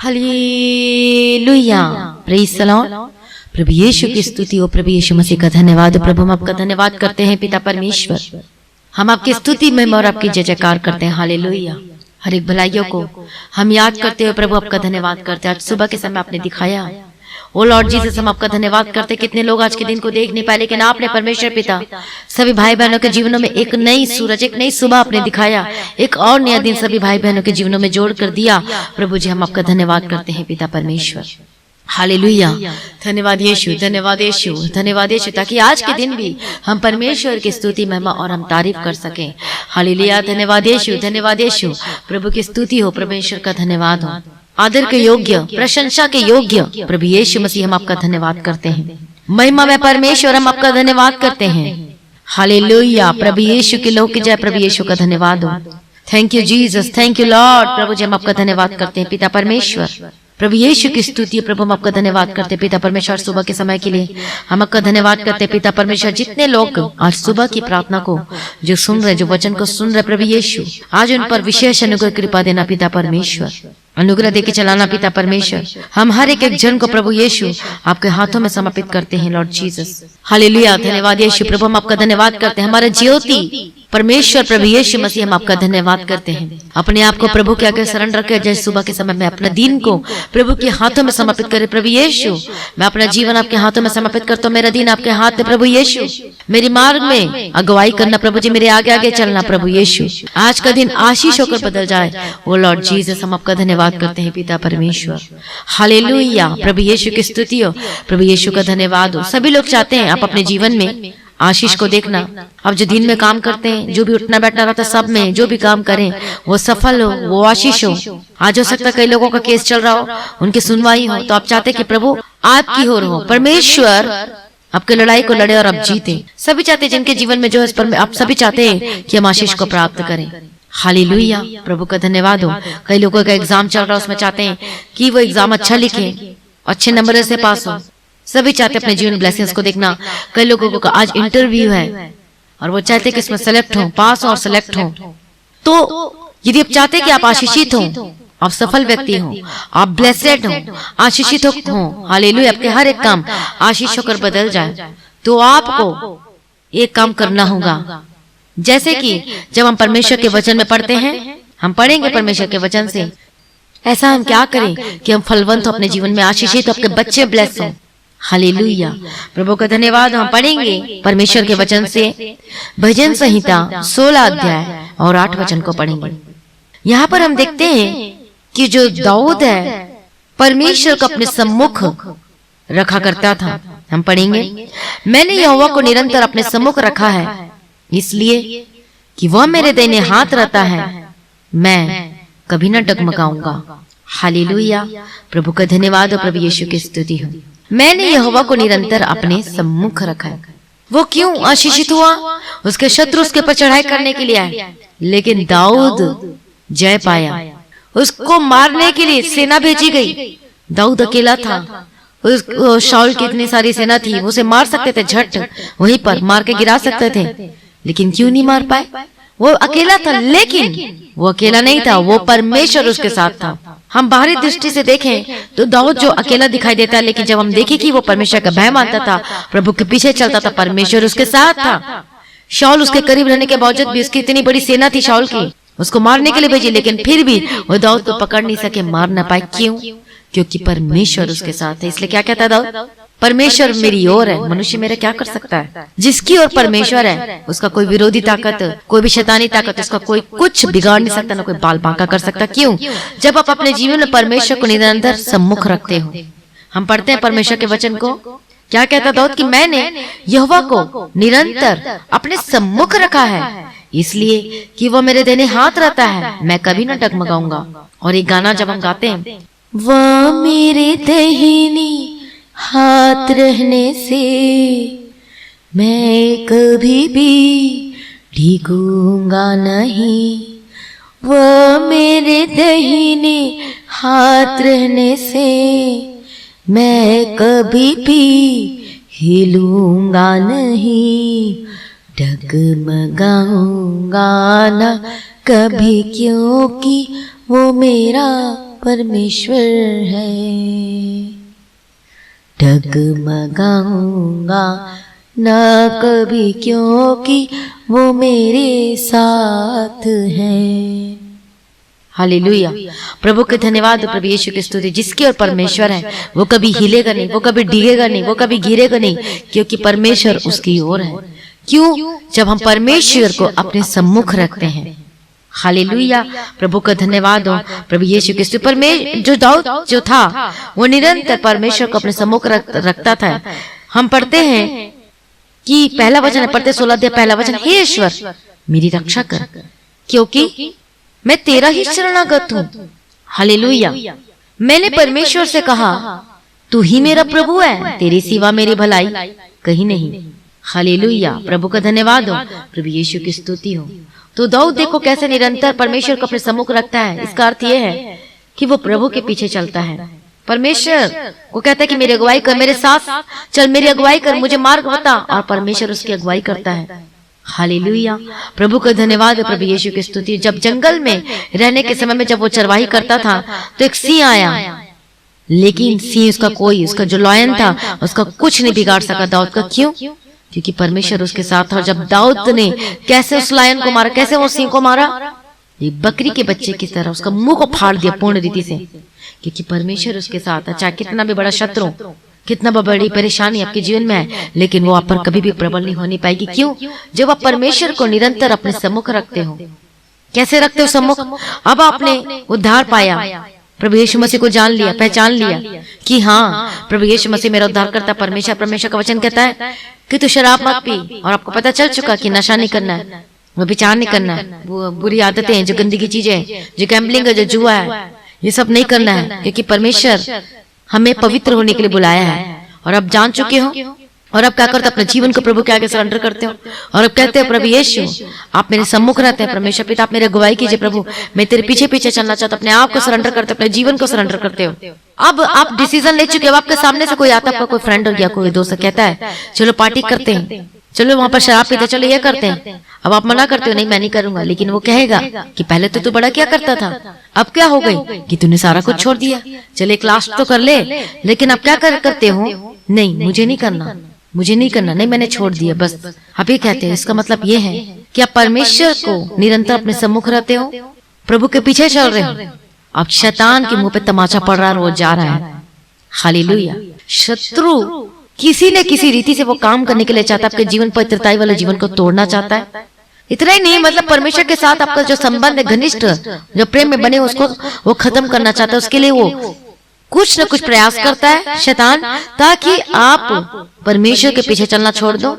Hallelujah, praise the lord. प्रभु यीशु की स्तुति हो, प्रभु यीशु मसीह का धन्यवाद। प्रभु हम आपका धन्यवाद करते हैं पिता परमेश्वर, हम आपकी स्तुति में और आपकी जय जयकार करते हैं। हालेलुया। हर एक भलाइयों को हम याद करते हुए प्रभु आपका धन्यवाद करते हैं। आज सुबह के समय आपने दिखाया, ओ लॉर्ड जीसस, हम आपका धन्यवाद करते। कितने लोग आज के दिन को देख नहीं पाए, लेकिन आपने परमेश्वर पिता सभी भाई बहनों के जीवनों में एक नई सूरज, एक नई सुबह आपने दिखाया, एक और नया दिन सभी भाई बहनों के जीवनों में जोड़ कर दिया। प्रभु जी हम आपका धन्यवाद करते हैं पिता परमेश्वर। हालेलुया। धन्यवाद यीशु, धन्यवाद यीशु, धन्यवाद यीशु, ताकि आज के दिन भी हम परमेश्वर की स्तुति महिमा और हम तारीफ कर सकें। हालेलुया। धन्यवाद यीशु, धन्यवाद यीशु। प्रभु की स्तुति हो, परमेश्वर का धन्यवाद हो। आदर के योग्य, प्रशंसा के योग्य प्रभु यीशु मसीह हम आपका धन्यवाद करते हैं। महिमा में परमेश्वर हम आपका धन्यवाद करते हैं। हालेलुया। प्रभु यीशु के लोग की जय, प्रभु यीशु का धन्यवाद हो। Thank you Jesus, thank you lord. प्रभु जी हम आपका धन्यवाद करते हैं पिता परमेश्वर। प्रभु यीशु की स्तुति, प्रभु हम आपका धन्यवाद करते पिता परमेश्वर। सुबह के समय के लिए हम आपका धन्यवाद करते पिता परमेश्वर। जितने लोग आज सुबह की प्रार्थना को जो सुन रहे, जो वचन को सुन रहे, प्रभु यीशु आज उन पर विशेष अनुग्रह कृपा देना पिता परमेश्वर। अनुग्रह देके चलाना पिता परमेश्वर। हम हर एक जन को प्रभु यीशु आपके हाथों में समर्पित करते हैं लॉर्ड जीसस। हालेलुया। धन्यवाद यीशु। प्रभु हम आपका धन्यवाद करते हैं। हमारे ज्योति परमेश्वर प्रभु यीशु मसीह हम आपका धन्यवाद करते हैं। अपने आप को प्रभु के आगे शरण रखे, जैसे सुबह के समय में अपने दिन को प्रभु के हाथों में समर्पित करे। प्रभु यीशु मैं अपना जीवन आपके हाथों में समर्पित करता हूँ। मेरा दिन आपके हाथ में प्रभु यीशु। मेरी मार्ग में अगुवाई करना प्रभु जी, मेरे आगे आगे चलना प्रभु यीशु। आज का दिन आशीष होकर बदल जाए वो लॉर्ड जीसस हम आपका धन्यवाद करते हैं पिता परमेश्वर। हालेलुया। प्रभु यीशु की स्तुति हो, प्रभु यीशु का धन्यवाद हो। सभी लोग चाहते हैं आप अपने जीवन में आशीष को देखना। अब जो दिन में काम करते हैं, जो भी उठना बैठना रहता है, सब में जो भी काम करें वो सफल हो, वो आशीष हो। आज हो सकता है कई लोगों का केस चल रहा हो, उनकी सुनवाई हो, तो आप चाहते हैं कि प्रभु आपकी ओर हो, परमेश्वर आपके लड़ाई को लड़े और आप जीते। सभी चाहते हैं जिनके जीवन में जो है, पर आप सभी चाहते हैं कि हम आशीष को प्राप्त करें। हालेलुया। प्रभु का धन्यवाद हो। कई लोगों का एग्जाम चल रहा है, उसमें चाहते हैं कि वो एग्जाम अच्छा लिखे, अच्छे नंबर से पास हो। सभी चाहते अपने जीवन ब्लेसिंग्स को देखना। कई लोगों को आज इंटरव्यू है और वो चाहते कि इसमें सेलेक्ट हो, पास और सेलेक्ट हो। तो यदि आप चाहते कि आप आशीषित हो, आप सफल व्यक्ति हो, आप ब्लेसेड हो, आशीषित हो, हालेलुया, आपके हर एक काम आशीष होकर बदल जाए, तो आपको एक काम करना होगा। जैसे कि जब हम परमेश्वर के वचन में पढ़ते हैं, हम पढ़ेंगे परमेश्वर के वचन से, ऐसा हम क्या करें कि हम फलवंत हो, अपने जीवन में आशीषित हो, आपके बच्चे ब्लेस हो। हालेलुया। प्रभु का धन्यवाद। हम पढ़ेंगे परमेश्वर के वचन से भजन संहिता 16 अध्याय और 8 वचन को पढ़ेंगे। यहाँ पर हम देखते हैं कि जो दाऊद है परमेश्वर को अपने सम्मुख रखा करता था। हम पढ़ेंगे, मैंने यहोवा को निरंतर अपने सम्मुख रखा है, इसलिए कि वह मेरे दाहिने हाथ रहता है, मैं कभी न डगमगाऊंगा। हालेलुया। प्रभु का धन्यवाद और प्रभु यीशु की स्तुति हो। मैंने यहोवा को निरंतर अपने सम्मुख रखा है। वो क्यों आशीषित हुआ? उसके शत्रु उसके पर चढ़ाई करने के लिए आए, लेकिन दाऊद जय पाया। उसको मारने के लिए सेना भेजी गई। दाऊद अकेला था, उस शाऊल की इतनी सारी सेना थी, उसे मार सकते थे, झट वहीं पर मार के गिरा सकते थे, लेकिन क्यों नहीं मार पाए? वो अकेला था, लेकिन वो अकेला नहीं था, वो परमेश्वर उसके साथ था। हम बाहरी दृष्टि से देखें तो दाऊद जो अकेला दिखाई देता है, लेकिन जब हम देखें कि वो परमेश्वर का भय मानता था, प्रभु के पीछे चलता था, परमेश्वर उसके साथ था। शाऊल उसके करीब रहने के बावजूद भी, उसकी इतनी बड़ी सेना थी शाऊल की, उसको मारने के लिए भेजी, लेकिन फिर भी वो दाऊद को पकड़ नहीं सके, मार ना पाए। क्यों? क्योंकि परमेश्वर उसके साथ है। इसलिए क्या कहता है दाऊद? परमेश्वर मेरी ओर है, मनुष्य मेरा क्या कर सकता है? जिसकी ओर परमेश्वर है, उसका कोई विरोधी ताकत, कोई भी शैतानी ताकत, उसका कोई कुछ बिगाड़ नहीं सकता, ना कोई बाल बांका कर सकता। क्यों? जब आप अपने जीवन में परमेश्वर को निरंतर सम्मुख रखते हो। हम पढ़ते हैं परमेश्वर के वचन को, क्या कहता दाऊद कि मैंने यहोवा को निरंतर अपने सम्मुख रखा है, इसलिए कि वो मेरे दाहिने हाथ रहता है, मैं कभी न डगमगाऊंगा। और एक गाना जब हम गाते हैं, वह मेरे दाहिनी हाथ रहने से मैं कभी भी डिगूंगा नहीं, वह मेरे दाहिने हाथ रहने से मैं कभी भी हिलूंगा नहीं, डगमगाऊंगा ना कभी, क्योंकि वो मेरा परमेश्वर है। डगमगाऊंगा ना कभी क्योंकि वो मेरे साथ है। हालेलुया। प्रभु के धन्यवाद, प्रभु यीशु की स्तुति। जिसकी ओर परमेश्वर है वो कभी हिलेगा नहीं, वो कभी डिगेगा नहीं, वो कभी गिरेगा नहीं, क्योंकि परमेश्वर उसकी ओर है। क्यों? जब हम परमेश्वर को अपने सम्मुख रखते हैं। हालेलुया। प्रभु का धन्यवाद हो, प्रभु यीशु की स्तुति। परमेश्वर जो दाऊद जो था वो निरंतर परमेश्वर को अपने सम्मुख रखता था। हम पढ़ते हैं कि पहला वचन पढ़ते 16 अध्याय पहला वचन, हे ईश्वर मेरी रक्षा कर क्योंकि मैं तेरा ही शरणागत हूँ। हालेलुया। मैंने परमेश्वर से कहा तू ही मेरा प्रभु है, तेरी सिवा मेरी भलाई कहीं नहीं। हालेलुया। प्रभु का धन्यवाद हो, प्रभु यीशु की स्तुति हो। तो दाऊद देखो कैसे निरंतर परमेश्वर को अपने सम्मुख रखता है। इसका अर्थ यह है कि वो प्रभु के पीछे चलता है। परमेश्वर को कहता है कि मेरी अगुवाई कर, मेरे साथ चल, मेरी अगुवाई कर, मुझे मार्ग बता, और परमेश्वर उसकी अगुवाई करता है। हालेलुया। प्रभु का धन्यवाद है, प्रभु यीशु की स्तुति। जब जंगल में रहने के समय में जब वो चरवाही करता था तो एक सिंह आया, लेकिन सिंह उसका जो लॉयन था उसका कुछ नहीं बिगाड़ सका दाऊद का। क्यों? क्योंकि परमेश्वर उसके साथ था। जब दाऊद ने कैसे उस लायन को मारा, कैसे वो सिंह को मारा, एक बकरी के बच्चे की तरह उसका मुंह को फाड़ दिया पूर्ण रीति से, क्योंकि परमेश्वर उसके साथ है। चाहे कितना भी बड़ा शत्रु, कितना बड़ी परेशानी आपके जीवन में है, लेकिन वो आप पर कभी भी प्रबल नहीं होनी पाएगी। क्यों? जब आप परमेश्वर को निरंतर अपने सम्मुख रखते हो। कैसे रखते हो सम्मुख? अब आपने उद्धार पाया, प्रभु यीशु मसीह को जान लिया, पहचान लिया कि हाँ प्रभु यीशु मसीह मेरा उद्धार करता परमेश्वर। परमेश्वर का वचन कहता है कि तू शराब मत पी, और आपको पता चल चुका कि नशा नहीं करना है, वो विचार नहीं करना है, वो बुरी आदतें हैं, जो गंदगी चीजें, जो गैम्बलिंग है, जो जुआ है, ये सब नहीं करना है, क्योंकि परमेश्वर हमें पवित्र होने के लिए बुलाया है। और अब जान चुके हो, और अब क्या करते हो? अपने जीवन को प्रभु के आगे सरेंडर करते हो, और अब कहते हो प्रभु यीशु आप मेरे सम्मुख रहते हैं, परमेश्वर पिता आप मेरे अगुवाई कीजिए, प्रभु मैं तेरे पीछे पीछे चलना चाहता हूं। अपने आप को सरेंडर करते हो, अपने जीवन को सरेंडर करते हो। अब आप डिसीजन ले चुके हो। आपके सामने से कोई आता, आपका कोई फ्रेंड हो गया, कोई दोस्त कहता है चलो पार्टी करते हैं, चलो वहां पर शराब पीते, चलो ये करते हैं। अब आप मना करते हो, नहीं मैं नहीं करूंगा, लेकिन वो कहेगा कि पहले तो तू बड़ा क्या करता था, अब क्या हो गई कि तूने सारा कुछ छोड़ दिया, चले एक लास्ट तो कर ले, लेकिन अब क्या करते हो, नहीं मुझे नहीं करना, मुझे नहीं करना, नहीं मैंने छोड़ दिया बस। आप ये कहते हैं, इसका मतलब ये है कि आप परमेश्वर को निरंतर अपने सम्मुख रहते हो, प्रभु के पीछे चल रहे हो। अब शैतान के मुंह पे तमाचा पड़ रहा है, रोज जा रहा है। हालेलुया। शत्रु किसी न किसी रीति से वो काम करने के लिए चाहता है, आपके जीवन पवित्रताई वाले जीवन को तोड़ना चाहता है। इतना ही नहीं, मतलब परमेश्वर के साथ आपका जो संबंध है, घनिष्ठ जो प्रेम में बने, उसको वो खत्म करना चाहता है। उसके लिए वो कुछ न कुछ प्रयास करता है शैतान, ताकि आप परमेश्वर के पीछे चलना छोड़ दो,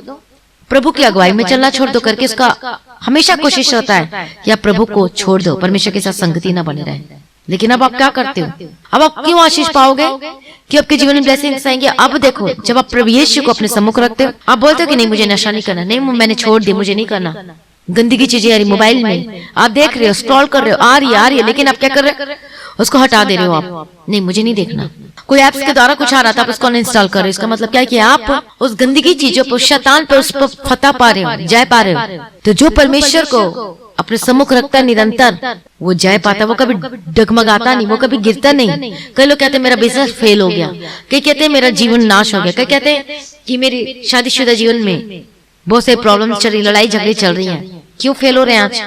प्रभु की अगुवाई में चलना छोड़ दो करके उसका हमेशा कोशिश होता है कि आप प्रभु को छोड़ दो, परमेश्वर के साथ संगति न बने रहे। लेकिन अब आप क्या करते हो? अब आप क्यों आशीष पाओगे कि आपके जीवन में ब्लेसिंग्स आएंगे? अब देखो, जब आप प्रभु यीशु को अपने सम्मुख रखते हो, आप बोलते हो कि नहीं मुझे नशा नहीं करना, नहीं मैंने छोड़ दिया, मुझे नहीं करना। गंदगी चीजें आ रही मोबाइल में, आप देख रहे हो, स्क्रॉल कर रहे हो, आ रही है, लेकिन आप क्या कर रहे हो? उसको हटा दे रहे हो आप, नहीं मुझे नहीं देखना। कोई ऐप्स के द्वारा कुछ आ रहा था, आप उसको अनइंस्टॉल कर रहे हो। इसका मतलब क्या है कि आप उस गंदगी चीजों पर, शैतान पर, उस पर फतह पा रहे हो, जय पा रहे हो। तो जो परमेश्वर को अपने सम्मुख रखता है निरंतर, वो जय पाता है, वो कभी डगमगाता नहीं, वो कभी गिरता नहीं। कई लोग कहते हैं मेरा बिजनेस फेल हो गया, कई कहते हैं मेरा जीवन नाश हो गया, कई कहते हैं कि मेरी शादीशुदा जीवन में बहुत से प्रॉब्लम्स चल रही, लड़ाई झगड़े चल रही हैं। क्यों फेल हो रहे हैं आज?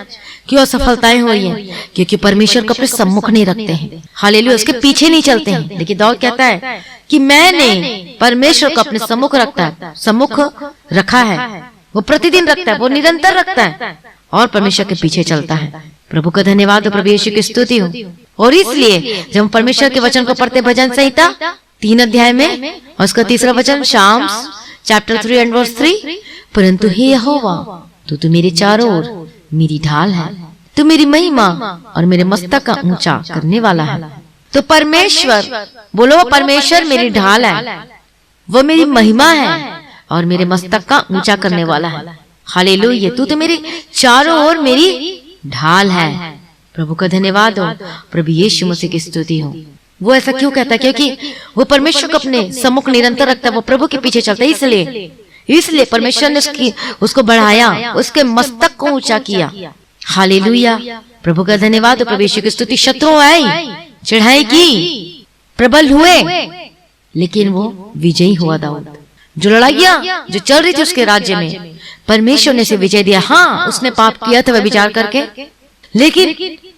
क्यों असफलताएं हो रही हैं? क्योंकि परमेश्वर को अपने सम्मुख नहीं रखते हैं। हालेलुया। उसके पीछे नहीं चलते हैं। लेकिन दाऊद कहता है कि मैंने परमेश्वर को अपने सम्मुख रखा है, वो प्रतिदिन रखता है, वो निरंतर रखता है, और परमेश्वर के पीछे चलता है। प्रभु का धन्यवाद हो, प्रभु यीशु की स्तुति हो। और इसलिए जब हम परमेश्वर के वचन को पढ़ते, भजन संहिता 3 अध्याय में, और उसका 3रा वचन शाम्स चैप्टर 3 एंड वर्स 3, परंतु हे यहोवा तू मेरे चारों ओर मेरी ढाल है, तू मेरी महिमा और मेरे मस्तक का ऊंचा करने वाला है। तो परमेश्वर, बोलो परमेश्वर मेरी ढाल है, वो मेरी महिमा है और मेरे मस्तक का ऊंचा करने वाला है। हालेलुया। तू तो मेरे चारों ओर मेरी ढाल है। प्रभु का धन्यवाद हो, प्रभु यीशु मसीह की स्तुति हो। वो ऐसा क्यों कहता है? क्योंकि वो परमेश्वर को अपने सम्मुख निरंतर रखता है, वो प्रभु के पीछे चलता है। इसलिए परमेश्वर ने उसको बढ़ाया, उसके मस्तक को ऊंचा किया। हालेलुया। प्रभु का धन्यवाद हो, प्रभु यीशु की स्तुति। शत्रु आई, चढ़ाई की, प्रबल हुए, लेकिन वो विजयी हुआ दाऊद। जो लड़ाइयां जो चल रही थी उसके राज्य में, परमेश्वर ने उसे विजय दिया। हाँ, उसने पाप किया था वह विचार करके, लेकिन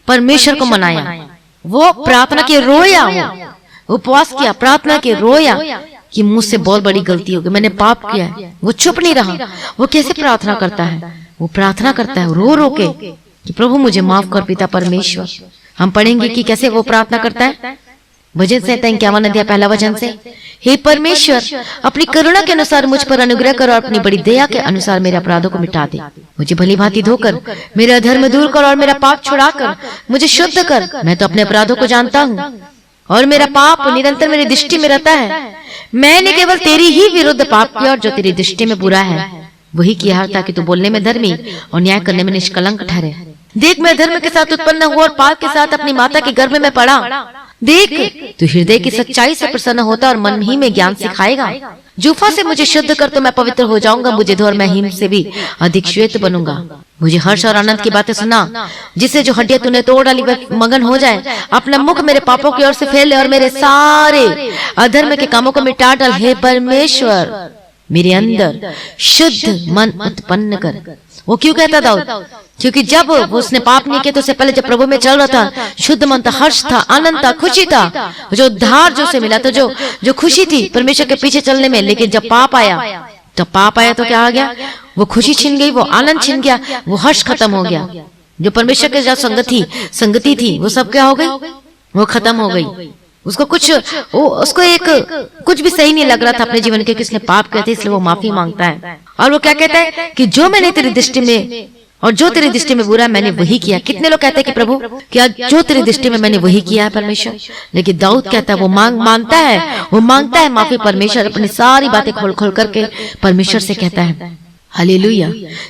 परमेश्वर को मनाया, वो प्रार्थना के रोया, वो उपवास किया, प्रार्थना के रोया कि मुझसे बहुत बड़ी गलती हो गई, मैंने पाप किया है। वो चुप नहीं रहा। वो कैसे प्रार्थना करता है? वो प्रार्थना करता है रो रो के कि प्रभु मुझे माफ कर पिता परमेश्वर। हम पढ़ेंगे कि कैसे वो प्रार्थना करता है। भजन संहिता 51 अध्याय पहला वचन से, हे परमेश्वर, अपनी करुणा के अनुसार मुझ पर अनुग्रह कर और अपनी बड़ी दया के अनुसार मेरे अपराधों को मिटा दे। मुझे भली भांति धोकर मेरा अधर्म दूर कर और मेरा पाप छुड़ा कर मुझे शुद्ध कर। मैं तो अपने अपराधों को जानता हूँ और मेरा पाप निरंतर मेरी दृष्टि में रहता है। मैंने केवल तेरी ही विरुद्ध पाप किया और जो तेरी दृष्टि में बुरा है वही किया, ताकि तू बोलने में धर्मी और न्याय करने में निष्कलंक ठहरे। देख, मैं धर्म के साथ उत्पन्न हुआ और पाप के साथ अपनी माता के गर्भ में पड़ा। देख, तू हृदय की सच्चाई से प्रसन्न होता और मन ही में ज्ञान सिखाएगा। जूफा से मुझे शुद्ध कर तो मैं पवित्र हो जाऊंगा। मुझे धो और मैं हिम से भी अधिक श्वेत बनूंगा। मुझे हर्ष और आनंद की बातें सुना, जिससे जो हड्डियां तूने तोड़ डाली वह मगन हो जाए। अपना मुख मेरे पापों की ओर से फेर ले और मेरे सारे अधर्म के कामों को मिटा डाल। हे परमेश्वर, मेरे अंदर शुद्ध मन उत्पन्न कर। वो क्यों कहता दाऊद? क्योंकि जब उसने पाप नहीं किया तो उससे पहले जब प्रभु में चल रहा था, शुद्ध मन था, हर्ष था, आनंद था, खुशी था, जो उद्धार जो से मिला था, जो खुशी थी परमेश्वर के पीछे चलने में। लेकिन जब पाप आया तो क्या आ गया? वो खुशी छिन गई, वो आनंद छिन गया, वो हर्ष खत्म हो गया। जो परमेश्वर के साथ संगति थी वो सब क्या हो गई? वो खत्म हो गई। उसको कुछ भी सही नहीं लग रहा था अपने जीवन के, किसने पाप किया था, इसलिए वो माफी मांगता है। और वो क्या कहता है कि जो मैंने तेरी दृष्टि में और जो तेरी दृष्टि में बुरा मैंने वही किया। कितने लोग कहते हैं कि प्रभु क्या जो तेरी दृष्टि में मैंने वही किया है परमेश्वर, लेकिन दाऊद कहता है वो मांगता है माफी। परमेश्वर अपनी सारी बातें खोल खोल करके परमेश्वर से कहता है। हालेलुया।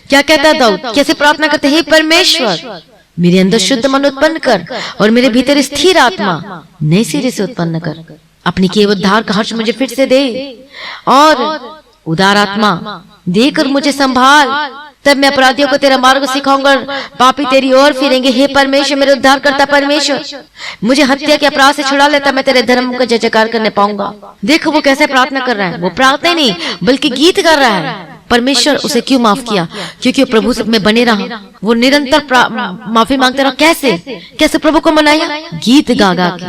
क्या कहता है दाऊद? कैसे प्रार्थना करते हैं? हे परमेश्वर, मेरे अंदर शुद्ध मन उत्पन्न कर और मेरे भीतर स्थिर आत्मा नए सिरे से उत्पन्न कर। अपनी केवल उद्धार का हर्ष मुझे फिर से दे और उदार आत्मा देकर मुझे संभाल। तब मैं अपराधियों को तेरा मार्ग सिखाऊंगा, पापी तेरी ओर फिरेंगे। हे परमेश्वर, मेरे उद्धार करता परमेश्वर, मुझे हत्या के अपराध से छुड़ा लेता, मैं तेरे धर्म का जय जयकार करने पाऊंगा। देखो वो कैसे प्रार्थना कर रहा है। वो प्रार्थना नहीं बल्कि गीत कर रहा है। परमेश्वर उसे क्यों माफ किया? क्योंकि वो प्रभु में बने रहा, वो निरंतर माफी मांगते रहा। कैसे प्रभु को मनाया? गीत गा के,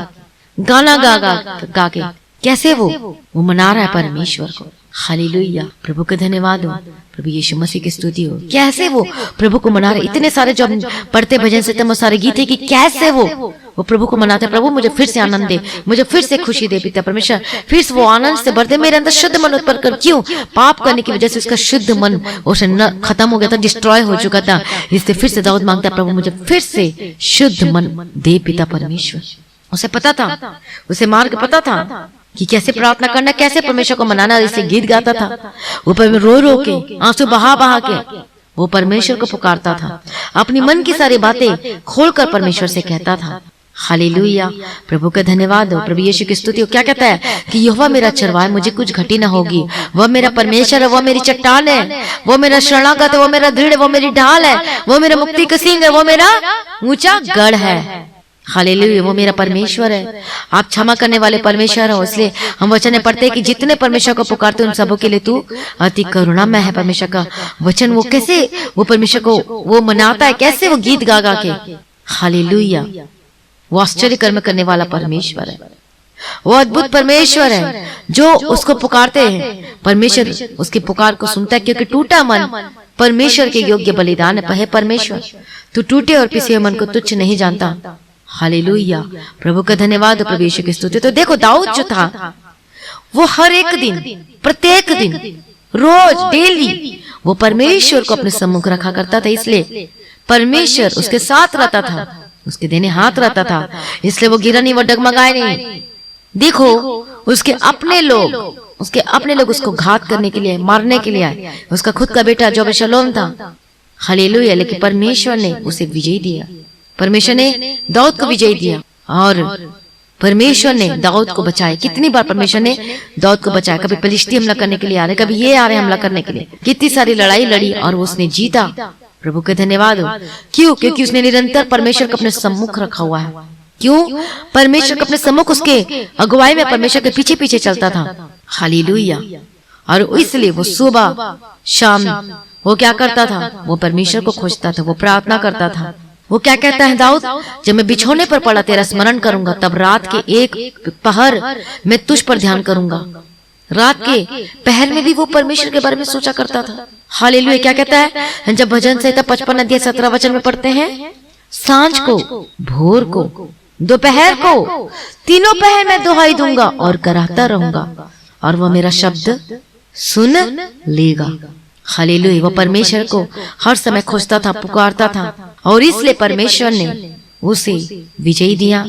गाना गा के। कैसे वो मना रहा है परमेश्वर को। हालेलुया। प्रभु का धन्यवाद हो, प्रभु यीशु मसीह की स्तुति हो। कैसे वो प्रभु को मना रहे। इतने सारे जो हम पढ़ते भजन से वो सारे गीत है कि कैसे वो प्रभु को मनाते। प्रभु मुझे फिर से आनंद दे, मुझे फिर से खुशी दे पिता परमेश्वर, फिर से वो आनंद से भर दे। मेरे अंदर शुद्ध मन उत्पन्न कर। क्यों? पाप करने की वजह से उसका शुद्ध मन उसे खत्म हो गया था, डिस्ट्रॉय हो चुका था। इसलिए फिर से दाऊद मांगता है, प्रभु मुझे फिर से शुद्ध मन दे पिता परमेश्वर। उसे पता था, उसे मार्ग पता था कि कैसे प्रार्थना करना, कैसे परमेश्वर को मनाना। इसे गीत गाता था, ऊपर में रो रो के, आंसू बहा के वो परमेश्वर को पुकारता था। अपनी मन की सारी बातें खोलकर परमेश्वर से कहता था। हालेलुया। प्रभु का धन्यवाद हो, प्रभु यीशु की स्तुति हो। क्या कहता है कि यहोवा मेरा चरवाहा है, मुझे कुछ घटी ना होगी। वह मेरा परमेश्वर है, वह मेरी चट्टान है, वो मेरा शरणागत है, वो मेरा दृढ़, वो मेरी ढाल है, वो मेरा मुक्ति का सिंह है, वो मेरा ऊंचा गढ़ है। हालेलुया। वो मेरा परमेश्वर है। आप क्षमा करने वाले परमेश्वर हो। इसलिए हम वचन में पढ़ते हैं कि जितने परमेश्वर को पुकारते उन सबों के लिए तू अति करुणामय है। परमेश्वर का वचन वो कैसे वो परमेश्वर को वो मनाता है, कैसे वो गीत गा के। हालेलुया। वो आश्चर्य कर्म करने वाला परमेश्वर है, वो अद्भुत परमेश्वर है। जो उसको पुकारते हैं परमेश्वर उसकी पुकार को सुनता है, क्योंकि टूटा मन परमेश्वर के योग्य बलिदान है। परमेश्वर तू टूटे और पिसे मन को तुच्छ नहीं जानता। हालेलुया। प्रभु का धन्यवाद, प्रभु यीशु की स्तुति। तो देखो दाऊद जो था वो हर एक दिन, प्रत्येक दिन, रोज, डेली वो परमेश्वर को अपने सम्मुख रखा करता था। इसलिए परमेश्वर उसके साथ रहता था, उसके देने हाथ रहता था। इसलिए वो गिरा नहीं, वो डगमगाए नहीं। देखो उसके अपने लोग उसको घात करने के लिए, मारने के लिए आए। उसका खुद का बेटा जो अबशालोम था। हालेलुया। लेकिन परमेश्वर ने उसे विजय दिया, परमेश्वर ने दाऊद को विजय दिया और परमेश्वर ने दाऊद को बचाया। कितनी बार परमेश्वर ने दाऊद को बचाया। कभी फलिश्ती हमला करने के लिए आ रहे, कभी ये आ रहे हमला करने के लिए। कितनी सारी लड़ाई लड़ी और उसने जीता। प्रभु का धन्यवाद हो। क्यों? क्योंकि उसने निरंतर परमेश्वर को अपने सम्मुख रखा हुआ है। क्यों? परमेश्वर को अपने सम्मुख, उसके अगुवाई में परमेश्वर के पीछे पीछे चलता था। हालेलुया। और इसलिए वो सुबह शाम वो क्या करता था? वो परमेश्वर को खोजता था, वो प्रार्थना करता था। वो क्या कहता है दाऊद? जब मैं बिछोने पर पड़ा तेरा स्मरण करूंगा, तब रात के एक पहर मैं तुझ पर ध्यान करूंगा। रात के पहर में भी वो परमेश्वर के बारे में सोचा करता था। हालेलुया। क्या कहता है? जब भजन संहिता 55 अध्याय 17 वचन में पढ़ते हैं, सांझ को, भोर को, दोपहर को, तीनों पहर मैं दुहाई दूंगा और कराहता रहूंगा और वह मेरा शब्द सुन लेगा। हालेलुया। वो परमेश्वर को हर समय खोजता था, पुकारता था, और इसलिए परमेश्वर ने उसे विजय दिया,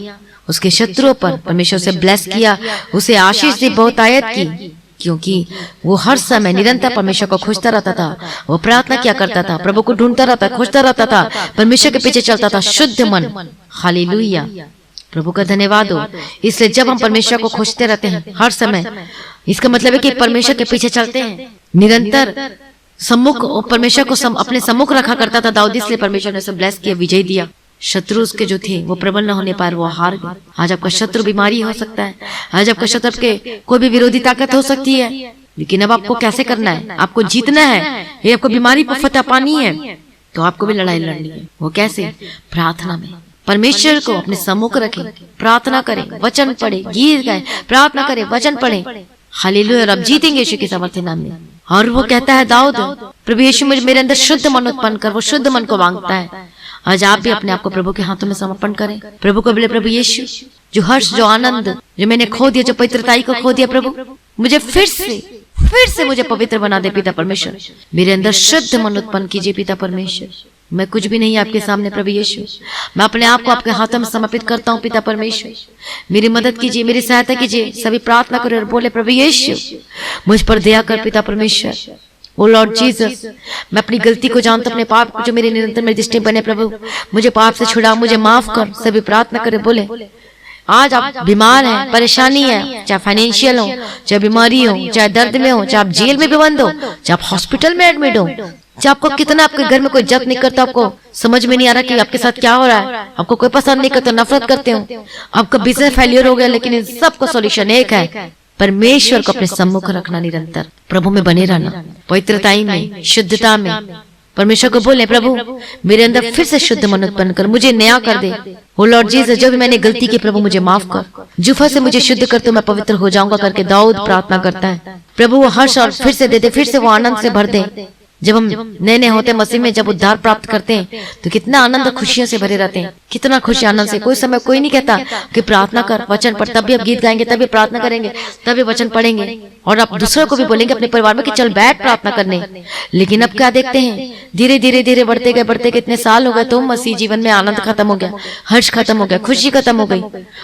उसके शत्रुओं पर परमेश्वर से ब्लेस किया, उसे आशीष दी, बहुतायत की, क्योंकि वो हर समय निरंतर परमेश्वर को खोजता रहता था। वो प्रार्थना किया करता था, प्रभु को ढूंढता रहता, खोजता रहता था, परमेश्वर के पीछे चलता था, शुद्ध मन। हालेलुया। प्रभु का धन्यवाद हो। इसलिए जब हम परमेश्वर को खोजते रहते हैं हर समय, इसका मतलब है कि परमेश्वर के पीछे चलते हैं निरंतर, सम्मुख परमेश्वर को अपने सम्मुख रखा करता था दाऊद, इसलिए परमेश्वर ने उसे ब्लेस किया, विजय दिया। शत्रु उसके जो थे वो प्रबल न होने पर वो हार गए। आज आपका शत्रु बीमारी हो सकता है, आज आपका शत्रु के कोई भी विरोधी ताकत हो सकती है, लेकिन अब आपको कैसे करना है? आपको जीतना है। ये आपको बीमारी पर फतह पानी है तो आपको भी लड़ाई लड़नी है। वो कैसे? प्रार्थना में। परमेश्वर को अपने सम्मुख रखें, प्रार्थना करें, वचन पढ़े, गीत गाए, प्रार्थना करें, वचन पढ़े। हालेलुया। और अब जीतेंगे यीशु के सामर्थ्य नाम में। और वो कहता है दाऊद, प्रभु यीशु मेरे अंदर शुद्ध मन उत्पन्न कर। वो शुद्ध मन को मांगता है। आज आप भी अपने आप को प्रभु के हाथों में समर्पण करें। प्रभु को बोले, प्रभु यीशु, जो हर्ष, जो आनंद जो मैंने खो दिया, जो पवित्रताई को खो दिया, प्रभु मुझे फिर से मुझे पवित्र बना दे पिता परमेश्वर। मेरे अंदर शुद्ध मन उत्पन्न कीजिए पिता परमेश्वर। मैं कुछ भी नहीं आपके सामने प्रभु यीशु, मैं अपने आप को आपके हाथों में समर्पित करता हूँ पिता परमेश्वर। मेरी मदद कीजिए, मेरी सहायता कीजिए। सभी प्रार्थना करें और बोले, प्रभु यीशु मुझ पर दया कर पिता परमेश्वर। ओ लॉर्ड जीसस, मैं अपनी गलती को जानता हूं, अपने पाप को जो मेरे निरंतर मेरे दृष्टि बने, प्रभु मुझे पाप से छुड़ा, मुझे माफ कर। सभी प्रार्थना करे, बोले आज आप बीमार हैं, परेशानी है, चाहे फाइनेंशियल हो, चाहे बीमारी हो, चाहे दर्द में हो, चाहे आप जेल में भी बंद हो, चाहे आप हॉस्पिटल में एडमिट हो, चाहे आपको कितना आपके घर में कोई इज्जत नहीं करता, आपको समझ में नहीं आ रहा कि आपके साथ क्या हो रहा है, आपको कोई पसंद नहीं करता, नफरत करते हो, आपका बिजनेस फेलियर हो गया, लेकिन इन सबका सॉल्यूशन एक है, परमेश्वर को अपने सम्मुख रखना, निरंतर प्रभु में बने रहना, पवित्रताई में, शुद्धता में। परमेश्वर को बोले, प्रभु मेरे अंदर फिर से शुद्ध मन उत्पन्न कर, मुझे नया कर दे। ओ लॉर्ड जीसस, जब मैंने गलती की प्रभु मुझे माफ कर, जुफा से मुझे शुद्ध कर तो मैं पवित्र हो जाऊंगा करके दाऊद प्रार्थना करता है। प्रभु वो हर्ष और फिर से दे दे, फिर से वो आनंद से भर दे। जब हम नए नए होते मसीह में, जब उद्धार प्राप्त करते हैं तो कितना आनंद और खुशियों से भरे रहते हैं, कितना खुशी आनंद से। कोई समय कोई नहीं कहता कि प्रार्थना कर, वचन पढ़, तब भी आप गीत गाएंगे, तभी प्रार्थना करेंगे, तभी वचन पढ़ेंगे, और आप दूसरों को भी बोलेंगे अपने परिवार में कि चल बैठ प्रार्थना करने। लेकिन अब क्या देखते हैं, धीरे धीरे धीरे बढ़ते गए, कितने साल हो गए तो मसीह जीवन में आनंद खत्म हो गया, हर्ष खत्म हो गया, खुशी खत्म हो गई,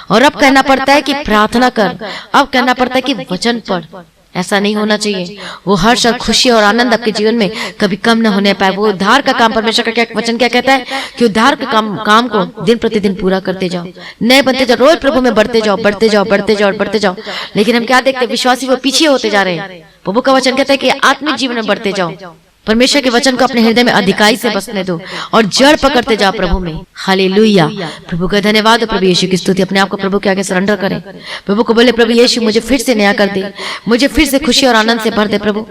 और अब कहना पड़ता है कि प्रार्थना कर, अब कहना पड़ता है कि वचन पढ़। ऐसा नहीं होना चाहिए। वो हर्ष और खुशी और आनंद आपके जीवन में कभी कम न होने पाए। वो उद्धार का काम, परमेश्वर का क्या वचन क्या कहता है कि उद्धार के काम को दिन प्रतिदिन पूरा करते जाओ, नए बनते जाओ, रोज प्रभु में बढ़ते जाओ, बढ़ते जाओ, बढ़ते जाओ, बढ़ते जाओ। लेकिन हम क्या देखते हैं, विश्वासी वो पीछे होते जा रहे हैं। प्रभु का वचन कहता है कि आत्मिक जीवन में बढ़ते जाओ, परमेश्वर के वचन को अपने हृदय में अधिकाई से बसने दो और जड़ पकड़ते जाओ प्रभु में। हालेलुया। प्रभु का धन्यवाद, प्रभु यीशु की स्तुति। अपने आप को प्रभु के आगे सरेंडर करें। प्रभु को बोले, प्रभु यीशु मुझे फिर से नया कर दे, मुझे फिर से खुशी और आनंद से भर दे। प्रभु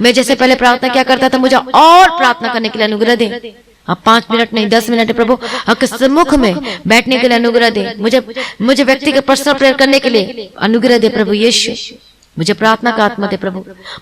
मैं जैसे पहले प्रार्थना क्या करता था, मुझे और प्रार्थना करने के लिए अनुग्रह दे। अब 5 मिनट नहीं 10 मिनट प्रभु आपके सम्मुख में बैठने के लिए अनुग्रह दे। मुझे व्यक्तिगत पर्सनल प्रेयर करने के लिए अनुग्रह दे प्रभु यीशु। मुझे प्रार्थना का आत्मा दे प्रभु।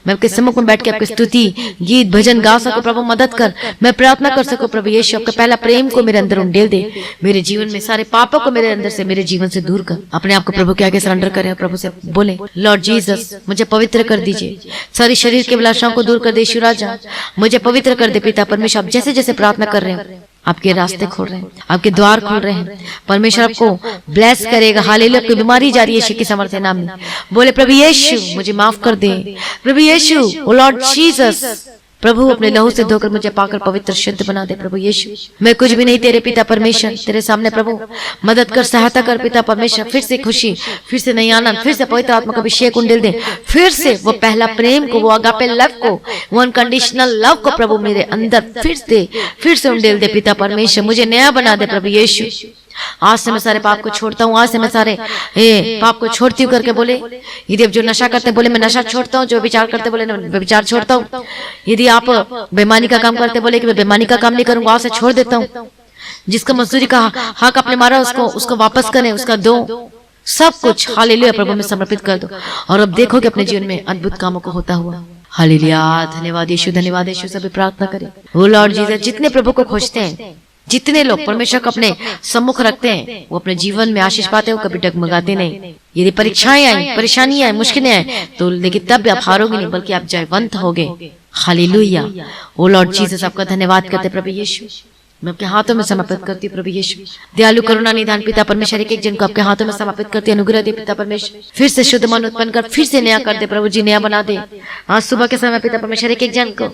मैं आपके सम्मुख में बैठ के आपकी स्तुति, गीत, भजन गा सकूं प्रभु, मदद कर, मैं प्रार्थना कर सकूं प्रभु यीशु। आपका पहला प्रेम को मेरे अंदर उंडेल दे, मेरे जीवन में सारे पापों को मेरे अंदर से, मेरे जीवन से दूर कर। अपने आप को प्रभु के आगे सरेंडर करें, प्रभु से बोले, लॉर्ड जीसस मुझे पवित्र कर दीजिए, सारी शरीर के अभिलाषाओं को दूर कर दे। यीशु राजा मुझे पवित्र कर दे। पिता परमेश्वर, आप जैसे जैसे प्रार्थना कर रहे हैं, आपके रास्ते खोल रहे हैं, आपके द्वार खोल रहे हैं। परमेश्वर आपको ब्लेस करेगा। हालेलुया। आपकी बीमारी जा रही है यीशु के सामर्थ्य नाम में। बोले, प्रभु यीशु मुझे माफ कर दे। प्रभु यीशु, ओ लॉर्ड जीसस, प्रभु अपने लहू से धोकर मुझे पाकर पवित्र शुद्ध बना दे। प्रभु यीशु मैं कुछ भी नहीं, तेरे पिता परमेश्वर तेरे सामने प्रभु मदद कर, सहायता कर पिता परमेश्वर। फिर से खुशी, फिर से नई आनंद, फिर से पवित्र आत्मा का अभिषेक उंडेल दे। फिर से वो पहला प्रेम को, वो अगापे लव को, वो अनकंडीशनल लव को प्रभु मेरे अंदर फिर से उंडेल दे पिता परमेश्वर। मुझे नया बना दे प्रभु यीशु। आज से मैं सारे पाप को छोड़ता हूँ, आज से मैं सारे पाप को छोड़ती हूँ करके बोले। यदि आप जो नशा करते बोले मैं नशा छोड़ता हूँ, जो विचार करते बोले मैं विचार छोड़ता हूँ। यदि आप बेईमानी का काम करते बोले कि मैं बेईमानी का काम नहीं करूंगा, आज से छोड़ देता हूँ। जिसका मजदूरी का हक आपने मारा उसको वापस करें, उसका दो, सब कुछ हालेलुया प्रभु में समर्पित कर दो और अब देखोगे अपने जीवन में अद्भुत कामों को होता हुआ। हालेलुया, धन्यवाद यीशु, धन्यवाद यीशु। सभी प्रार्थना करें। ओ लॉर्ड जीसस, जितने प्रभु को खोजते हैं, जितने लोग परमेश्वर को अपने सम्मुख रखते हैं, वो अपने जीवन में आशीष पाते हैं, वो कभी डगमगाते नहीं। यदि परीक्षाएं आई, परेशानियां आई, मुश्किलें आई तो लेकिन तब भी आप हारोगे नहीं, बल्कि आप जयवंत होगे। हालेलुया। ओ लॉर्ड जीसस, आपका धन्यवाद करते प्रभु यीशु। मैं आपके हाथों में समर्पित करती हूँ प्रभु यीशु। दयालु करुणा निधान पिता परमेश्वर, एक एक जन को आपके हाथों में समर्पित करती, अनुग्रह दे पिता परमेश्वर। फिर से शुद्ध मन उत्पन्न कर, फिर से नया कर दे प्रभु जी, नया बना दे। आज सुबह के समय पिता परमेश्वर, एक एक जन को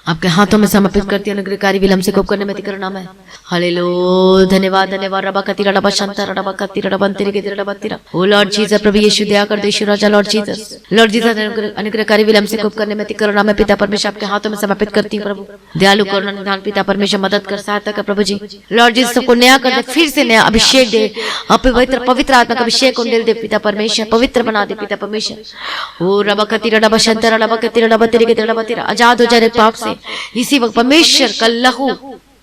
आपके हाथों में समर्पित करती, अनुग्रहकारी विलंब से कोप करने में करुणा में। हालेलुया, धन्यवाद धन्यवाद। रबा कतिरा रबा शंतर रबा कतिरा रबा तेरे के तेरा रबा तेरा। ओ लॉर्ड जीसस, प्रभु यीशु दया कर दे, यीशु राजा लॉर्ड जीसस, लॉर्ड जीसस अनुग्रहकारी विलंब से कोप करने में करुणा में पिता परमेश्वर आपके हाथों में समर्पित करती हूँ प्रभु। दयालु करुणा निधान पिता परमेश्वर, मदद कर, सहायता कर प्रभु जी। लॉर्ड जीसस, सबको नया कर दे, फिर से नया अभिषेक दे, पवित्र आत्मा का अभिषेक को दे पिता परमेश्वर, पवित्र बना दे पिता परमेश्वर। ओ रबा कतिरा रबा शंतर रबा कतिरा रबा तेरे के तेरा रबा तेरा। आजाद हो जाए पाप से। इसी वक्त परमेश्वर का लहू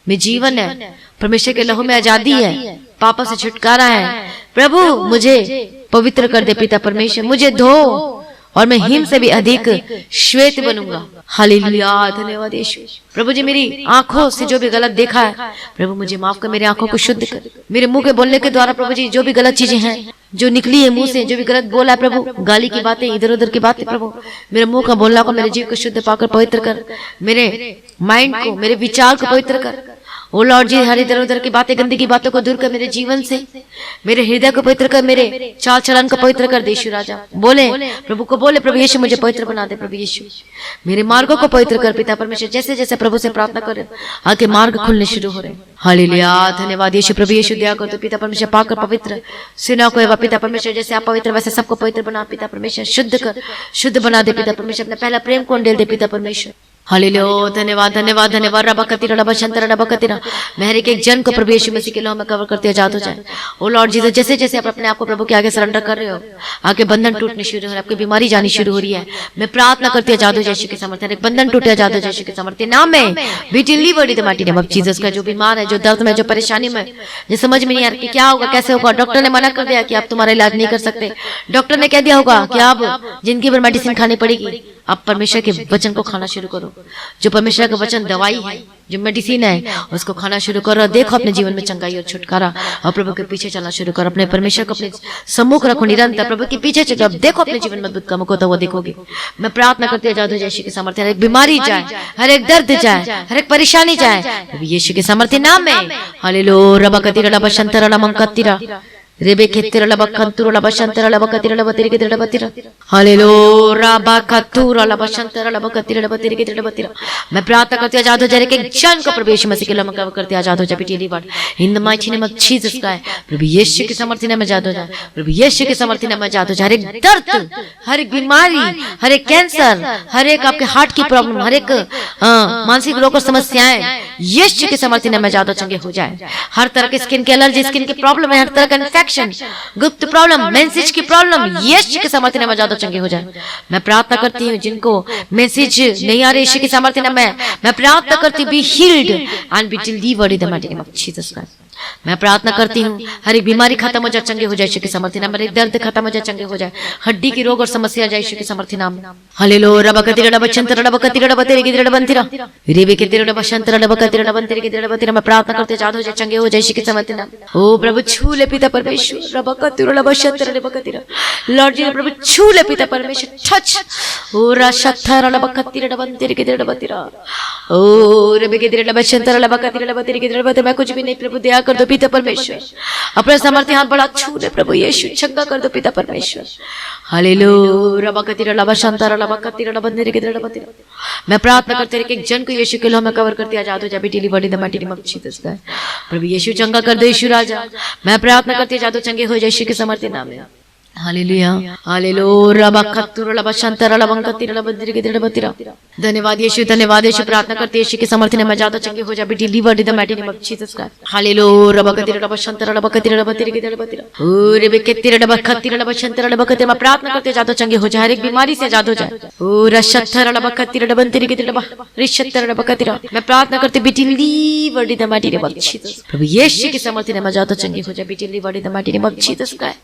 में जीवन है, परमेश्वर के लहू में आजादी है, पापों से छुटकारा है। प्रभु मुझे पवित्र कर दे पिता परमेश्वर, मुझे धो और मैं हिम से भी अधिक श्वेत बनूंगा। हालेलुया, धन्यवाद यीशु। प्रभु जी, मेरी आंखों से जो भी गलत देखा है प्रभु मुझे माफ कर, मेरी आंखों को शुद्ध कर। मेरे मुंह के बोलने के द्वारा प्रभु जी जो भी गलत चीजें हैं जो निकली है मुंह से, जो भी गलत बोला है प्रभु, गाली की बातें, इधर उधर की बातें प्रभु, मेरे मुंह का बोलना को, मेरे जीव को शुद्ध पाकर पवित्र कर, मेरे माइंड को, मेरे विचार को पवित्र कर। ओ लॉर्ड जी, हर इधर उधर की बातें, गंदी की बातों को दूर कर मेरे जीवन से, मेरे हृदय को पवित्र कर, मेरे चाल चलन को पवित्र कर दे। यीशु राजा बोले प्रभु को, बोले प्रभु यीशु मुझे पवित्र बना दे प्रभु यीशु, मेरे मार्गों को पवित्र कर पिता परमेश्वर। जैसे जैसे प्रभु से प्रार्थना करे आगे मार्ग खुलने शुरू हो रहे। हालेलुया, धन्यवाद यीशु। प्रभु यीशु दया कर दो पिता परमेश्वर, पाकर पवित्र सेना को एवं पिता परमेश्वर, जैसे आप पवित्र वैसे सबको पवित्र बना पिता परमेश्वर, शुद्ध कर, शुद्ध बना दे पिता परमेश्वर। अपना पहला प्रेम को डेल दे पिता परमेश्वर। हालेलुया, धन्यवाद धन्यवाद धन्यवाद। रबा कतिरा रबा शंतर रबा कतिरा। मैं हर एक जन को प्रभु यीशु मसीह के लहू में कवर करते आजाद हो जाए। ओ लॉर्ड जीसस, जैसे जैसे आप अपने आप को प्रभु के आगे सरेंडर कर रहे हो, आगे बंधन टूटने शुरू हो रहे, आपकी बीमारी जानी शुरू हो रही है, मैं प्रार्थना करती आजाद हो जाए यीशु के सामर्थ्य। एक बंधन टूटे आजाद हो जाए यीशु के सामर्थ्य नाम में। B delivered in the mighty name of Jesus. का जो बीमार है, जो दर्द में, जो परेशानी में, जो समझ में नहीं आ रहा कि क्या होगा, कैसे होगा, डॉक्टर ने मना कर दिया कि आप तुम्हारा इलाज नहीं कर सकते, डॉक्टर ने कह दिया होगा कि आप जिंदगी भर मेडिसिन खानी पड़ेगी, आप परमेश्वर के वचन को खाना शुरू करो। जो परमेश्वर का वचन दवाई है, जो मेडिसिन है, उसको खाना शुरू करो। देखो अपने जीवन में चंगाई और छुटकारा, और प्रभु के पीछे चलना शुरू करो। अपने परमेश्वर को अपने सम्मुख रखो, निरंतर प्रभु के पीछे चलो। अब देखो अपने जीवन में अद्भुत काम होता हुआ देखोगे। मैं प्रार्थना करती हूँ आजाद हो जाए यीशु के सामर्थ्य। हर एक बीमारी जाए, हर एक दर्द जाए, हर एक परेशानी जाए यीशु के सामर्थ्य नाम में। हालेलुया, रबा कतिरा रबा शंतर रबा कतिरा रेबे खेतेरा लबा कंतुरा लबा शंतरा लबा कतिरा लबा तेरे के तेरा लबा तेरा। हालेलुया, रबा कतुरा लबा शंतरा लबा कतिरा लबा तेरे के तेरा लबा तेरा। मैं प्रार्थना करती हूं आजाद हो जाए, एक जन को प्रभु यीशु मसीह के नाम में कवर करते आजाद हो जाए। पिटी delivered in the mighty name of Jesus का है। प्रभु यीशु के सामर्थ्य नाम में आजाद हो जाए, प्रभु यीशु के सामर्थ्य नाम में आजाद हो जाए। हर एक दर्द, हर एक बीमारी, हर एक कैंसर, हर एक आपके हार्ट की प्रॉब्लम, हर एक मानसिक रोग और समस्याएं यीशु के सामर्थ्य नाम में आजाद हो चंगे हो जाए। हर तरह के स्किन के एलर्जी, स्किन की प्रॉब्लम है, हर तरह का इन्फेक्शन, गुप्त प्रॉब्लम, मेंसेज की प्रॉब्लम यीशु के सामर्थ्य नाम में ज्यादा चंगे हो जाए। मैं प्रार्थना करती हूँ जिनको मेंसेज नहीं आ रहे यीशु के सामर्थ्य नाम में, मैं प्रार्थना करती हूँ be healed and B delivered in the mighty name of Jesus Christ. मैं प्रार्थना करती हूँ हर एक बीमारी खत्म हो जाए, चंगे हो जाए यीशु के सामर्थ्य नाम में। हर एक दर्द खत्म हो जाए, चंगे हो जाए, हड्डी की रोग और समस्या जाए यीशु के सामर्थ्य नाम में। हालेलुया, रबा कतिरा रबा शंतर रबा कतिरा रबा तेरे के तेरा बंतिरा रेबे के तेरा रबा शंतर रबा कतिरा रबा तेरे के तेरा बंतिरा। मैं प्रार्थना करते आजाद हो जाए, चंगे हो जाए यीशु के सामर्थ्य नाम। ओ प्रभु छू ले पिता परमेश्वर, रबा कतिरा रबा शंतर रबा कतिरा। लॉर्ड जी प्रभु छू ले पिता परमेश्वर, टच ओ राशत्थर रबा कतिरा रबा तेरे के तेरा बंतिरा। ओ रेबे के तेरा रबा शंतर रबा कतिरा रबा तेरे के तेरा बंतिरा। मैं कुछ भी नहीं प्रभु, दया कर दो पिता परमेश्वर, अपने सामर्थ्य हाथ बड़ा छू ले प्रभु यीशु, चंगा कर दो पिता परमेश्वर। हालेलुया, रबा कतिरा रबा शंतर रबा कतिरा रबा तेरे के तेरा बंतिरा। मैं प्रार्थना करते रहे कि एक जन को यीशु के लहू में कवर करते आजाद हो जाए। Delivered in the mighty name of Jesus का प्रभु यीशु चंगा कर दो यीशु राजा। मैं प्रार्थना करती आजाद हो, चंगे हो जाए यीशु के सामर्थ्य नाम में। हालेलुया हालेलुया धन्यवाद यीशु धन्यवाद यीशु प्रार्थना करते यीशु के समर्थन में ज्यादा चंगे हो जा B delivered in the mighty name of Jesus Christ hallelujah मैं प्रार्थना करते ज्यादा चंगे हो जाए हर एक बीमारी से आजाद हो जाए मैं प्रार्थना करते be delivered in the mighty name of Jesus प्रभु यीशु के समर्थन में ज्यादा चंगे हो जाए be delivered in the mighty name of Jesus Christ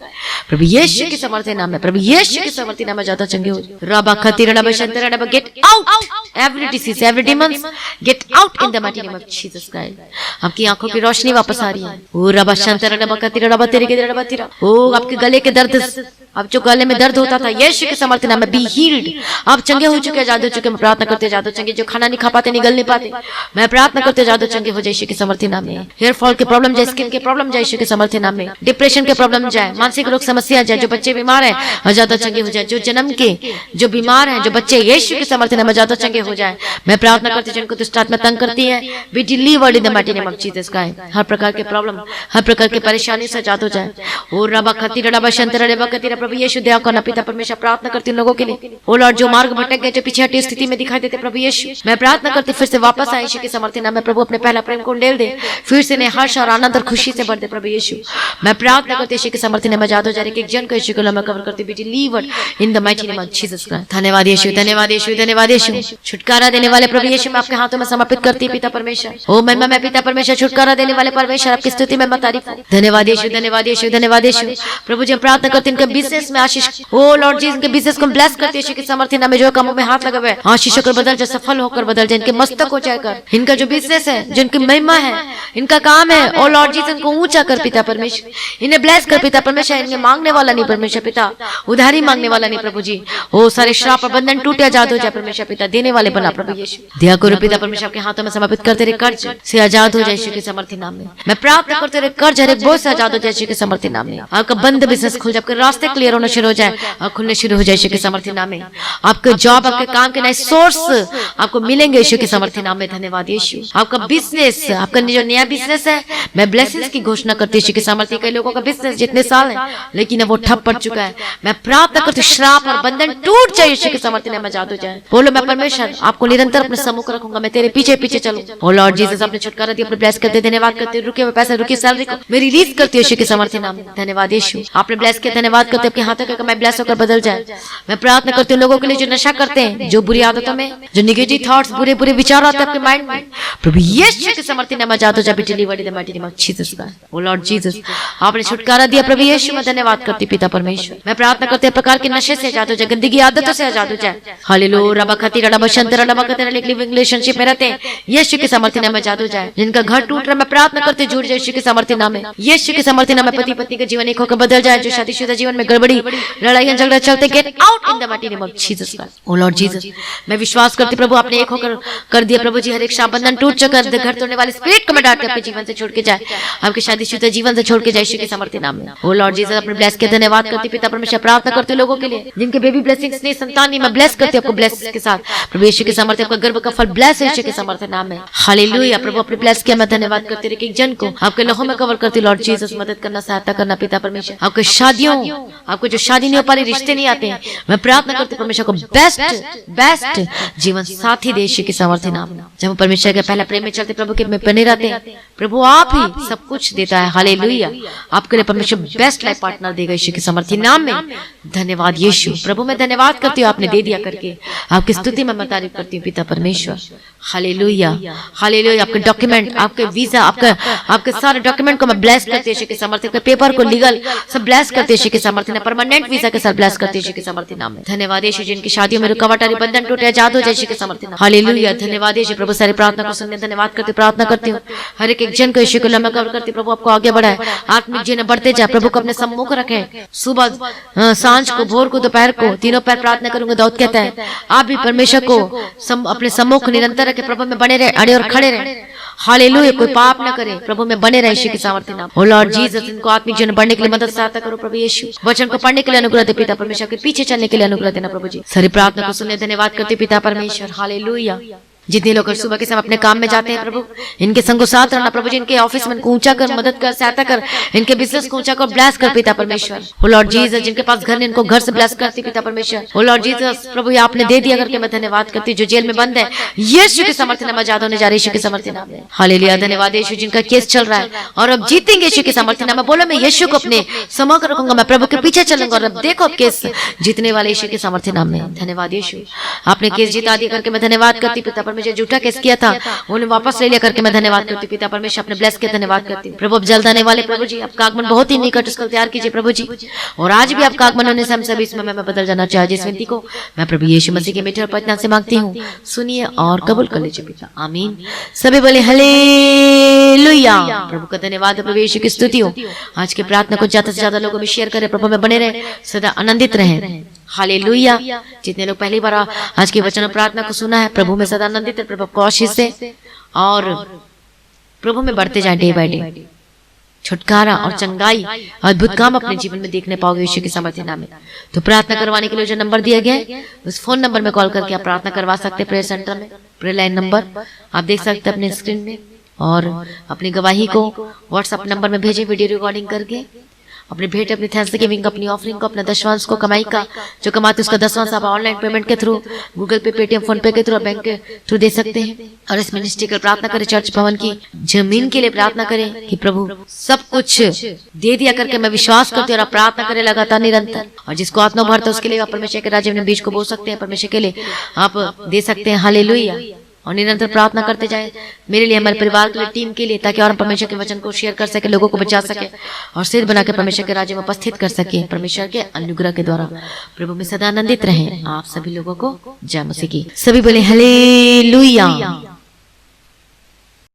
प्रभु यीशु के समर्थन नाम में प्रभु यीशु के समर्थन नाम में ज्यादा चंगे हो रबा खतिर रबा शंतर रबा get out every disease every demons gate out in the mighty name of Jesus Christ आपकी आंखों की रोशनी वापस आ रही है ओ रबा शंतर रबा खतिर रबा तेरे के रबा तेरा ओ आपके गले के दर्द अब जो गले में दर्द होता था यीशु के समर्थन नाम में बी हील्ड आप चंगे हो चुके आजाद हो चुके मैं प्रार्थना करते जादो चंगे जो खाना नहीं खा पाते निगल नहीं पाते मैं प्रार्थना करते जादो चंगे हो जाए यीशु के समर्थन नाम में हेयर फॉल के प्रॉब्लम जाए स्किन के प्रॉब्लम जाए यीशु के समर्थन नाम में डिप्रेशन के प्रॉब्लम जाए मानसिक रोग समस्या जाए जो बच्चे बीमार हैं ज्यादा चंगे हो जाए जो जन्म के जो बीमार हैं जो बच्चे यीशु के समर्थन में ज्यादा चंगे हो जाए मैं प्रार्थना करती जिनको दुष्ट आत्मा तंग करती है be delivered in the mighty name of Jesus Christ हर प्रकार के प्रॉब्लम हर प्रकार की परेशानी से आजाद हो जाए ओ रबा खतिर रबा शंतर रबा खतिर प्रभु यीशु दया करना पिता परमेश्वर प्रार्थना करती हूं लोगों के लिए ओ लॉर्ड जो मार्ग भटक गए जो पीछे हटी स्थिति में दिखाई देते प्रभु यीशु मैं प्रार्थना करती फिर से वापस आए यीशु के समर्थन नाम में प्रभु अपने पहला प्रेम को उंडेल दे फिर से ने हर्ष और आनंद और खुशी से भर दे प्रभु यीशु मैं प्रार्थना करती यीशु के समर्थन में आजाद हो जाए एक जन को यीशु को मैं कवर करती B delivered in the mighty name of Jesus Christ धन्यवाद यीशु धन्यवाद यीशु धन्यवाद यीशु छुटकारा देने वाले प्रभु यीशु मैं आपके हाथों में समर्पित करती पिता परमेश्वर ओ महिमा में पिता परमेश्वर छुटकारा देने वाले परमेश्वर आपकी स्तुति में मैं तारीफ धन्यवाद यीशु धन्यवाद यीशु धन्यवाद यीशु प्रभु जी प्रार्थना करती इनके बिजनेस में आशीष ओ लॉर्ड जी इनके बिजनेस को ब्लेस करती यीशु के समर्थन नाम में जो कामों में हाथ लगा हुआ है आशीष होकर बदल जाए सफल होकर बदल जाए इनके मस्तक हो जाकर इनका जो बिजनेस है जो इनकी महिमा है इनका काम है ओ लॉर्ड जी इनको ऊंचा कर पिता परमेश्वर इन्हें ब्लेस कर पिता परमेश्वर इन्हें मांगने वाला नहीं परमेश्वर पिता उधारी मांगने वाला नहीं प्रभु जी ओ सारे श्राप और बंधन टूटे आजाद हो जाए परमेश्वर पिता देने वाले बना प्रभु यीशु दया करो पिता परमेश्वर के हाथों में समर्पित करते रहे कर्ज से आजाद हो जाए यीशु के समर्थन नाम में मैं प्रार्थना करते रहे कर्ज हर एक बोझ से आजाद हो जाए यीशु के समर्थन नाम में आपका बंद बिजनेस खुल जाए आपके रास्ते क्लियर होना शुरू हो जाए और खुलने शुरू हो जाए यीशु के समर्थन नाम में आपके जॉब आपके काम के नए सोर्स आपको मिलेंगे यीशु के समर्थन नाम में धन्यवाद यीशु आपका बिजनेस आपका जो नया बिजनेस है मैं ब्लेसिंग्स की घोषणा करती यीशु के समर्थन कई लोगों का बिजनेस जितने साल है लेकिन अब वो ठप पड़ चुका है मैं प्रार्थना करती श्राप और बंधन टूट जाए यीशु के समर्थन में आजाद हो जाए बोलो मैं परमेश्वर आपको निरंतर अपने सम्मुख रखूंगा मैं तेरे पीछे पीछे चलूं ओ लॉर्ड जीसस आपने छुटकारा दिया अपने ब्लेस करते धन्यवाद करते रुके हुए पैसे रुकी सैलरी को मैं रिलीज करती हूं यीशु के समर्थन नाम में धन्यवाद यीशु आपने ब्लेस किया धन्यवाद करते आपके हाथों का मैं ब्लेस होकर बदल जाए मैं प्रार्थना करती हूं लोगों के लिए जो नशा करते हैं जो बुरी आदतों में जो निगेटिव थॉट्स बुरे बुरे विचार आते हैं आपके माइंड में प्रभु यीशु के समर्थन नाम में आजाद हो जाए delivered in the mighty name of Jesus O Lord Jesus आपने छुटकारा दिया प्रभु यीशु मैं धन्यवाद करती पिता परमेश्वर मैं प्रार्थना करती हूं प्रकार के नशे से आजाद हो जाए गंदगी आदतों से आजाद हो जाए हालेलुया रबा खतिर रबा शंतर रबा खतिर लिविंग रिलेशनशिप में रहते हैं यीशु के समर्थन नाम में आजाद हो जाए जिनका घर टूट रहा मैं प्रार्थना करते जुड़ जाए यीशु के समर्थन नाम में यीशु के समर्थन नाम में पति पत्नी का जीवन एक होकर बदल जाए जो शादीशुदा जीवन में गड़बड़ी लड़ाइयां झगड़ा चलते get out in the mighty name of Jesus O Lord Jesus मैं विश्वास करती प्रभु आपने एक होकर कर दिया प्रभु जी हर एक शाप बंधन टूट चुका घर तोड़ने वाले स्पिरिट को मैं डांट के आपके जीवन से छोड़ के जाए आपके शादीशुदा जीवन से छोड़ के जाए यीशु के समर्थन नाम में ओ लॉर्ड जीसस अपने ब्लेस के धन्यवाद करती पिता परमेश्वर प्रार्थना करते लोगों के लिए जिनके बेबी ब्लेसिंग्स नहीं संतान नहीं मैं ब्लेस करती आपको ब्लेस के साथ प्रभु यीशु के समर्थन आपका गर्भ का फल ब्लेस है यीशु के समर्थन नाम में हालेलुया प्रभु अपने ब्लेस किया मैं धन्यवाद करती रही एक जन को आपके लहू में कवर करती लॉर्ड जीसस मदद करना सहायता करना पिता परमेश्वर आपके शादियों आपको जो शादी नहीं हो पा रही रिश्ते नहीं आते हैं मैं प्रार्थना करती परमेश्वर को बेस्ट जीवन साथी दे यीशु के समर्थन नाम में जब परमेश्वर के पहला प्रेम में चलते प्रभु के में बने रहते हैं प्रभु आप ही सब कुछ देता है हालेलुया आपके लिए परमेश्वर बेस्ट लाइफ पार्टनर देगा यीशु के समर्थन नाम में धन्यवाद यीशु प्रभु मैं धन्यवाद करती हूँ आपने दे दिया करके आपकी स्तुति में मैं तारीफ करती हूँ पिता परमेश्वर हालेलुया हालेलुया आपके डॉक्यूमेंट आपके वीजा आपके सारे डॉक्यूमेंट को मैं ब्लेस करती हूँ यीशु के समर्थन के पेपर को लीगल सब ब्लेस करती हूँ यीशु के समर्थन परमानेंट वीजा के साथ ब्लेस करती हूँ यीशु के समर्थन नाम में धन्यवाद यीशु जिनकी शादियों में रुकावट आ रही बंधन टूटे आजाद हो जाए यीशु के समर्थन हालेलुया धन्यवाद यीशु प्रभु सारी प्रार्थना को सुनने धन्यवाद करती प्रार्थना करती हूँ हर एक जन को यीशु को लम्बा कवर करती प्रभु आपको आगे बढ़ाए आत्मिक जीवन बढ़ते जाए प्रभु को अपने सम्मुख रखे सुबह सांझ को भोर को दोपहर को तीनों पैर प्रार्थना करूंगा दाऊद कहता है आप भी परमेश्वर को अपने सम्मुख निरंतर रखे प्रभु में बने रहे अड़े और खड़े रहे हालेलुया कोई पाप न करे प्रभु में बने रहे यीशु के सामर्थ्य नाम ओ लॉर्ड जीसस इनको आत्मिक जीवन बढ़ने के लिए मदद सहायता करो प्रभु यीशु वचन को पढ़ने के लिए अनुग्रह दे पिता परमेश्वर के पीछे चलने के लिए अनुग्रह देना प्रभु जी सारी प्रार्थना को सुनने धन्यवाद करते पिता परमेश्वर हालेलुया जितने लोग सुबह के समय अपने काम में जाते हैं प्रभु, इनके संगो साथ रहना प्रभु जी, इनके ऑफिस में इनको ऊंचा कर, मदद कर, सहायता कर, इनके बिजनेस को ऊंचा कर, ब्लेस कर पिता परमेश्वर। ओ लॉर्ड जीसस, जिनके पास घर नहीं, इनको घर से ब्लेस करती पिता परमेश्वर। ओ लॉर्ड जीसस प्रभु, ये आपने दे दिया करके मैं धन्यवाद करती। जो जेल में बंद है, यीशु के सामर्थ्य नाम आजाद होने जा रही, यीशु के सामर्थ्य नाम में हालेलुया। धन्यवाद यीशु, जिनका केस चल रहा है और अब जीतेंगे यीशु के सामर्थ्य नाम में। बोलो मैं यीशु को अपने समझ कर रखूंगा, मैं प्रभु के पीछे चलूंगा और अब देखो केस जीतने वाले यीशु के सामर्थ्य नाम में। धन्यवाद यीशु, आपने केस जिता दिया करके मैं धन्यवाद करती पिता परमेश्वर। झूठा केस किया था उन्हें वापस ले लिया करके मैं धन्यवाद करती पिता परमेश्वर। अपने ब्लेस के धन्यवाद करती प्रभु। अब जल्द आने वाले प्रभु जी, आपका आगमन बहुत ही निकट, उसको तैयार कीजिए प्रभु जी। और आज भी आपका आगमन होने से हम सभी इसमें मैं बदल जाना चाहिए। जिस विनती को मैं प्रभु यीशु मसीह के मीठे और पवित्र नाम से मांगती हूँ, सुनिए और कबूल कर लीजिए पिता, आमीन। सभी बोले हालेलुया। प्रभु का धन्यवाद, प्रभु यीशु की स्तुति हो। आज के प्रार्थना को ज्यादा से ज्यादा लोगों में शेयर करें, प्रभु में बने रहे, सदा आनंदित रहें। हालेलुया। जितने लोग पहली बार आज की वचन प्रार्थना को सुना है, प्रभु में सदा आनंदित है, प्रभु को आशीष से और प्रभु में बढ़ते जाए डे बाय डे। छुटकारा और चंगाई, अद्भुत काम अपने जीवन में देखने पाओगे यीशु के सामर्थ्य नाम में। तो प्रार्थना करवाने के लिए जो नंबर दिया गया है, उस फोन नंबर में कॉल करके आप प्रार्थना करवा सकते हैं। प्रेयर सेंटर में प्रेयर लाइन नंबर आप देख सकते हैं अपने स्क्रीन में, और अपनी गवाही को व्हाट्सएप नंबर में भेजें वीडियो रिकॉर्डिंग करके। अपनी भेंट, अपनी थैंक्सगिविंग, अपनी ऑफरिंग को, अपना दशवांश को, कमाई का जो कमाते उसका दशवांश आप ऑनलाइन पेमेंट के थ्रू, गूगल पे, पेटीएम, फोन पे के थ्रू, बैंक के थ्रू दे सकते हैं। और इस मिनिस्ट्री की प्रार्थना करें, चर्च भवन की जमीन के लिए प्रार्थना करें कि प्रभु सब कुछ दे दिया करके मैं विश्वास करती हूँ। और आप प्रार्थना करें लगातार निरंतर, और जिसको आत्मा भरता है उसके लिए आप परमेश्वर के राज्य में बीज को बो सकते हैं, परमेश्वर के लिए आप दे सकते हैं। हालेलुया। और निरंतर प्रार्थना करते जाए मेरे लिए, हमारे परिवार के लिए, टीम के लिए, ताकि और हम परमेश्वर के वचन को शेयर कर सके, लोगों को बचा सके और सिर बना के परमेश्वर के राज्य में उपस्थित कर सके परमेश्वर के अनुग्रह के द्वारा। प्रभु में सदा आनंदित रहें आप सभी लोगों को। जय मसीह की। सभी बोले हालेलुया।